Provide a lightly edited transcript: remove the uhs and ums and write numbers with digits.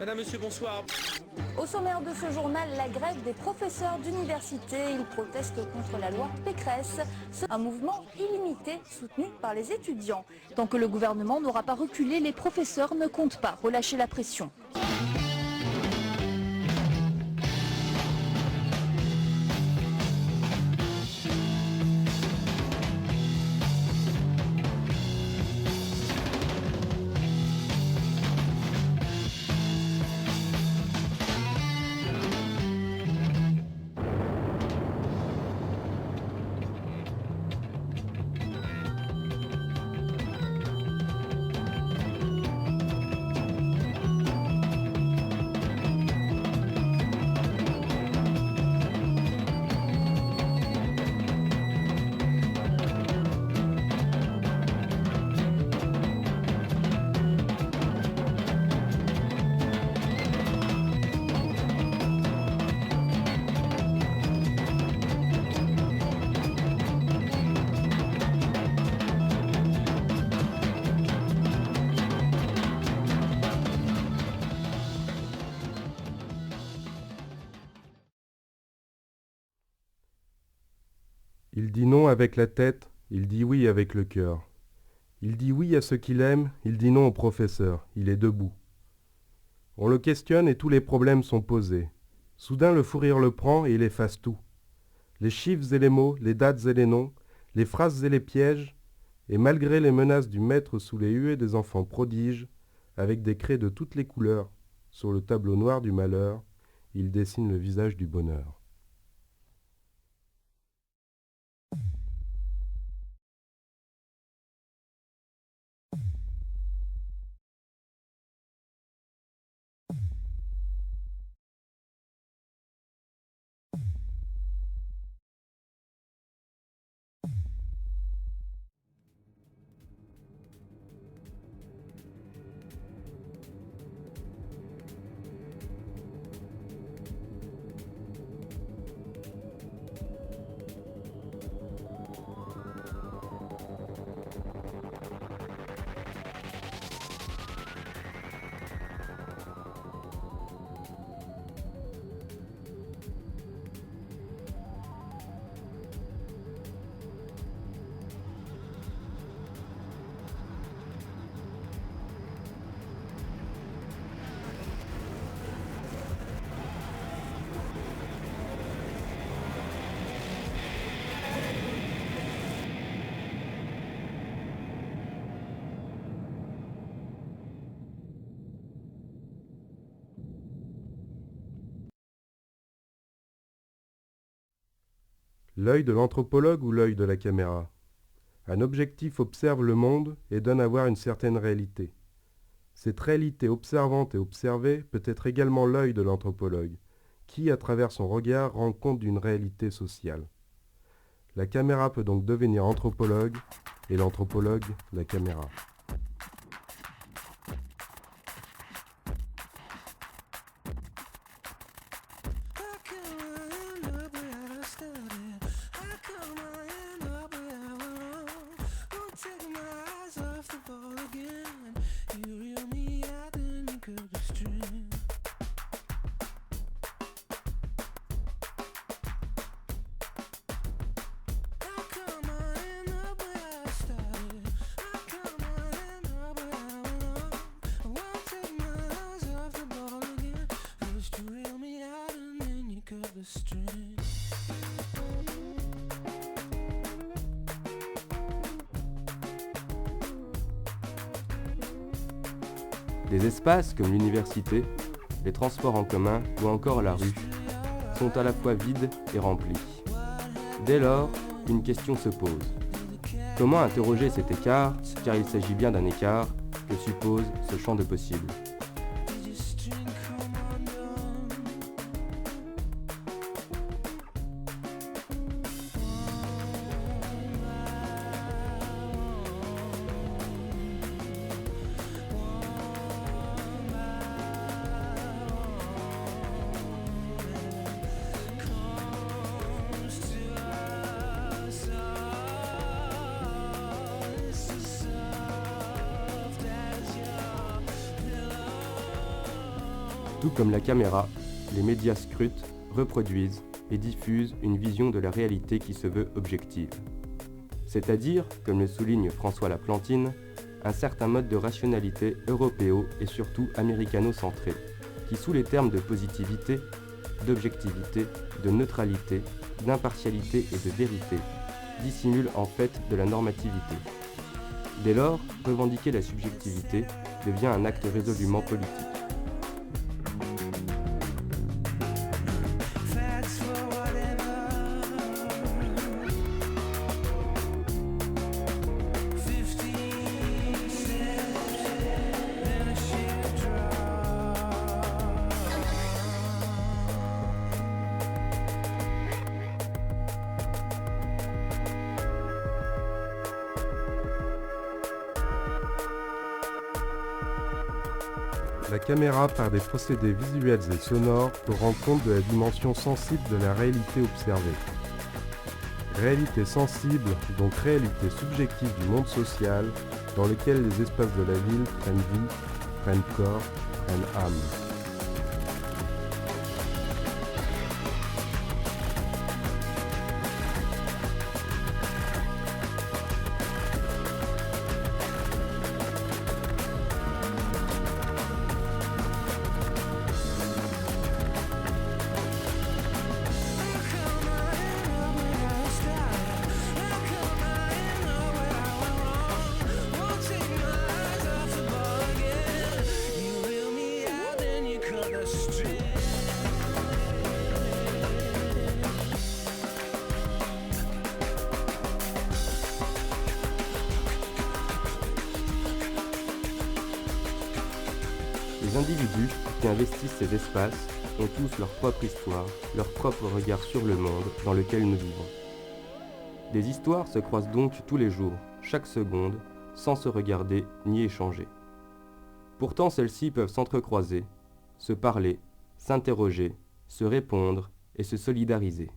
Madame, monsieur, bonsoir. Au sommaire de ce journal, la grève des professeurs d'université. Ils protestent contre la loi Pécresse, un mouvement illimité soutenu par les étudiants. Tant que le gouvernement n'aura pas reculé, les professeurs ne comptent pas relâcher la pression. Il dit non avec la tête, il dit oui avec le cœur. Il dit oui à ce qu'il aime, il dit non au professeur, il est debout. On le questionne et tous les problèmes sont posés. Soudain le fou rire le prend et il efface tout. Les chiffres et les mots, les dates et les noms, les phrases et les pièges, et malgré les menaces du maître sous les huées des enfants prodiges, avec des craies de toutes les couleurs, sur le tableau noir du malheur, il dessine le visage du bonheur. L'œil de l'anthropologue ou l'œil de la caméra? Un objectif observe le monde et donne à voir une certaine réalité. Cette réalité observante et observée peut être également l'œil de l'anthropologue, qui, à travers son regard, rend compte d'une réalité sociale. La caméra peut donc devenir anthropologue et l'anthropologue la caméra. Des espaces comme l'université, les transports en commun ou encore la rue sont à la fois vides et remplis. Dès lors, une question se pose. Comment interroger cet écart, car il s'agit bien d'un écart que suppose ce champ de possibles. Tout comme la caméra, les médias scrutent, reproduisent et diffusent une vision de la réalité qui se veut objective. C'est-à-dire, comme le souligne François Laplantine, un certain mode de rationalité européo et surtout américano-centré, qui sous les termes de positivité, d'objectivité, de neutralité, d'impartialité et de vérité, dissimule en fait de la normativité. Dès lors, revendiquer la subjectivité devient un acte résolument politique. La caméra, par des procédés visuels et sonores, peut rendre compte de la dimension sensible de la réalité observée. Réalité sensible, donc réalité subjective du monde social, dans lequel les espaces de la ville prennent vie, prennent corps, prennent âme. Les individus qui investissent ces espaces ont tous leur propre histoire, leur propre regard sur le monde dans lequel nous vivons. Des histoires se croisent donc tous les jours, chaque seconde, sans se regarder ni échanger. Pourtant celles-ci peuvent s'entrecroiser, se parler, s'interroger, se répondre et se solidariser.